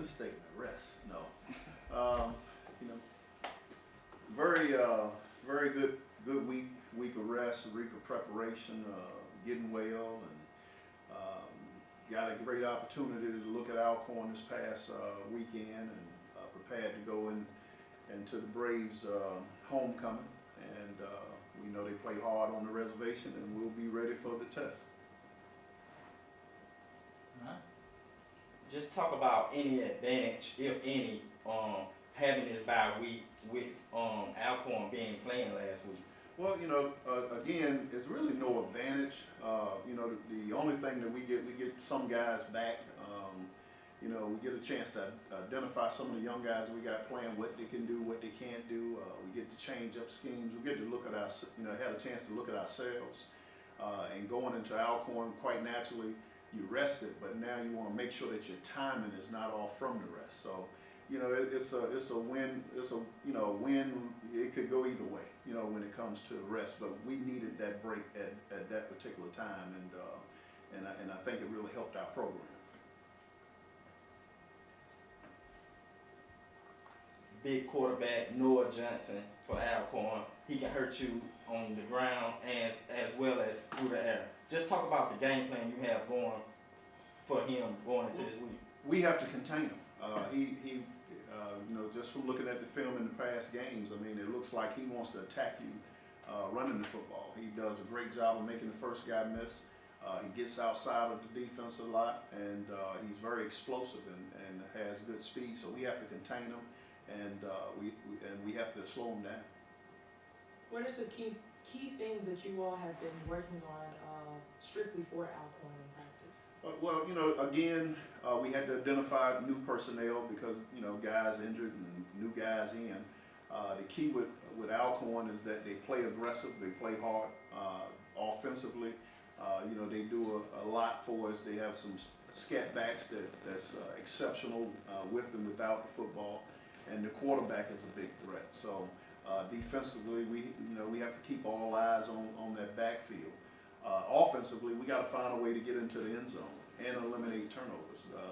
understatement. Rest, no. You know, very very good week of rest, a week of preparation, getting well, and got a great opportunity to look at Alcorn this past weekend, and prepared to go into the Braves homecoming, and we know they play hard on the reservation, and we'll be ready for the test. Just talk about any advantage, if any, having this bye week with Alcorn being playing last week. Well, again, it's really no advantage. The only thing that we get some guys back. We get a chance to identify some of the young guys we got playing, what they can do, what they can't do. We get to change up schemes. We get to look at had a chance to look at ourselves. And going into Alcorn, quite naturally, you rested, but now you want to make sure that your timing is not off from the rest. So, it's a win. It's a win. It could go either way. When it comes to rest, but we needed that break at that particular time, and I think it really helped our program. Big quarterback Noah Johnson for Alcorn. He can hurt you on the ground as well as through the air. Just talk about the game plan you have going for him going into this week. We have to contain him. He just from looking at the film in the past games, I mean, it looks like he wants to attack you running the football. He does a great job of making the first guy miss. He gets outside of the defense a lot, and he's very explosive and has good speed. So we have to contain him, and we have to slow him down. What are some key things that you all have been working on strictly for Alcorn in practice? Well, again, we had to identify new personnel because, guys injured and new guys in. The key with Alcorn is that they play aggressive, they play hard offensively. They do a lot for us. They have some scat backs that's exceptional with and without the football, and the quarterback is a big threat. So defensively, we have to keep all eyes on that backfield. Offensively, we got to find a way to get into the end zone and eliminate turnovers.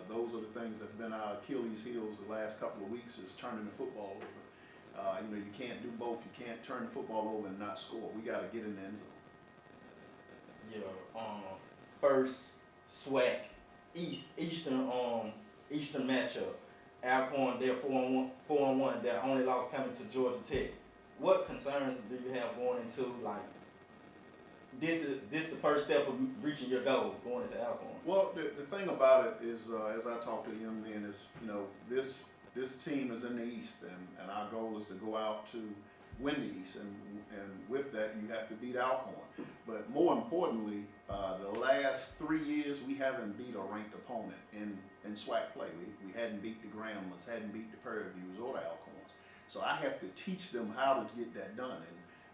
Those are the things that have been our Achilles heels the last couple of weeks, is turning the football over. You can't do both. You can't turn the football over and not score. We got to get in the end zone. First SWAC Eastern matchup. Alcorn, they're 4-1. Their only loss coming to Georgia Tech. What concerns do you have going into this the first step of reaching your goal going into Alcorn? Well, the thing about it is, as I talk to the young men, is this team is in the East, and our goal is to go out to win the East, and with that you have to beat Alcorn. But more importantly, the last 3 years we haven't beat a ranked opponent in SWAC play. We hadn't beat the Grambling, hadn't beat the Prairie Views or the Alcorns. So I have to teach them how to get that done,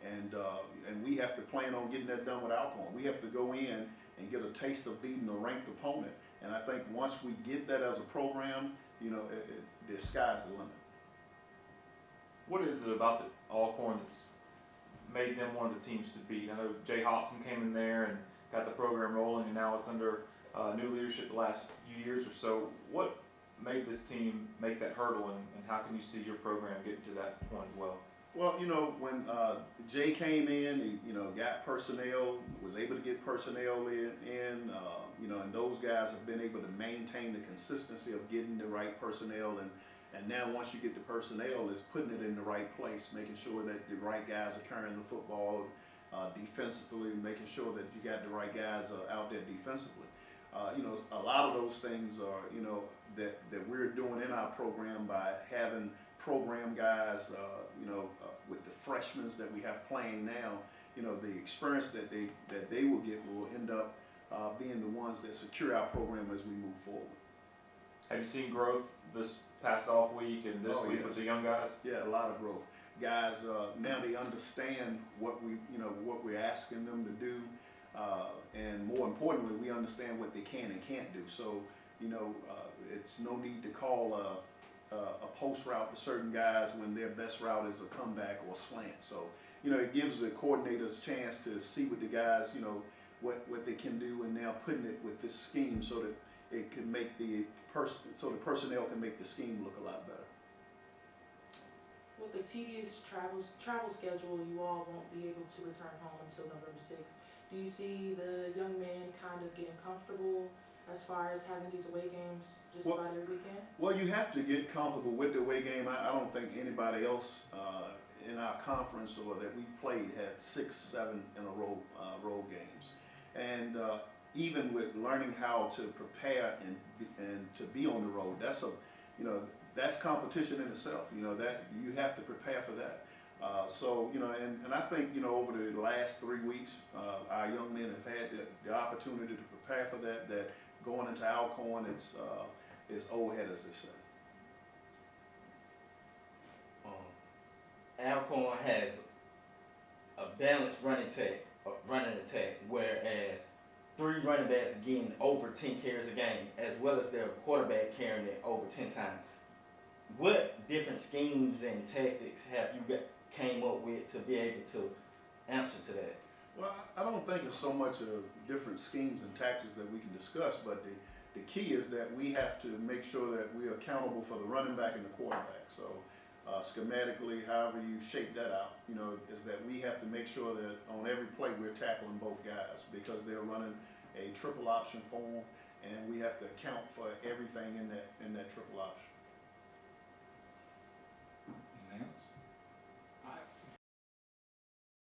and we have to plan on getting that done with Alcorn. We have to go in and get a taste of beating a ranked opponent, and I think once we get that as a program, the sky's the limit. What is it about the Alcorn that's made them one of the teams to beat? I know Jay Hobson came in there and got the program rolling, and now it's under new leadership the last few years or so. What made this team make that hurdle, and how can you see your program getting to that point as well? Well, when Jay came in, he got personnel, was able to get personnel in, and those guys have been able to maintain the consistency of getting the right personnel, and now once you get the personnel, it's putting it in the right place, making sure that the right guys are carrying the football defensively, making sure that you got the right guys out there defensively. A lot of those things are, that we're doing in our program by having program guys, with the freshmen that we have playing now, the experience that they will get will end up being the ones that secure our program as we move forward. Have you seen growth this past off week and this week with the young guys? Yeah, a lot of growth. Guys, now they understand what we're asking them to do, and more importantly, we understand what they can and can't do. So, it's no need to call a post route to certain guys when their best route is a comeback or a slant. So, it gives the coordinators a chance to see what the guys, what they can do, and now putting it with this scheme so that it can make the so the personnel can make the scheme look a lot better. With the tedious travel schedule, you all won't be able to return home until November 6th. Do you see the young men kind of getting comfortable as far as having these away games just Well- about every weekend? Well, you have to get comfortable with the away game. I don't think anybody else in our conference or that we've played had 6, 7 in a row road games, and even with learning how to prepare and to be on the road, that's competition in itself. That you have to prepare for that. So and I think over the last 3 weeks, our young men have had the opportunity to prepare for that. That going into Alcorn, it's old head, as they say. Alcorn has a balanced running attack, whereas 3 running backs getting over 10 carries a game, as well as their quarterback carrying it over 10 times. What different schemes and tactics have you came up with to be able to answer to that? Well, I don't think it's so much of different schemes and tactics that we can discuss, but the key is that we have to make sure that we're accountable for the running back and the quarterback. So schematically, however you shape that out, is that we have to make sure that on every play we're tackling both guys because they're running a triple option form, and we have to account for everything in that triple option.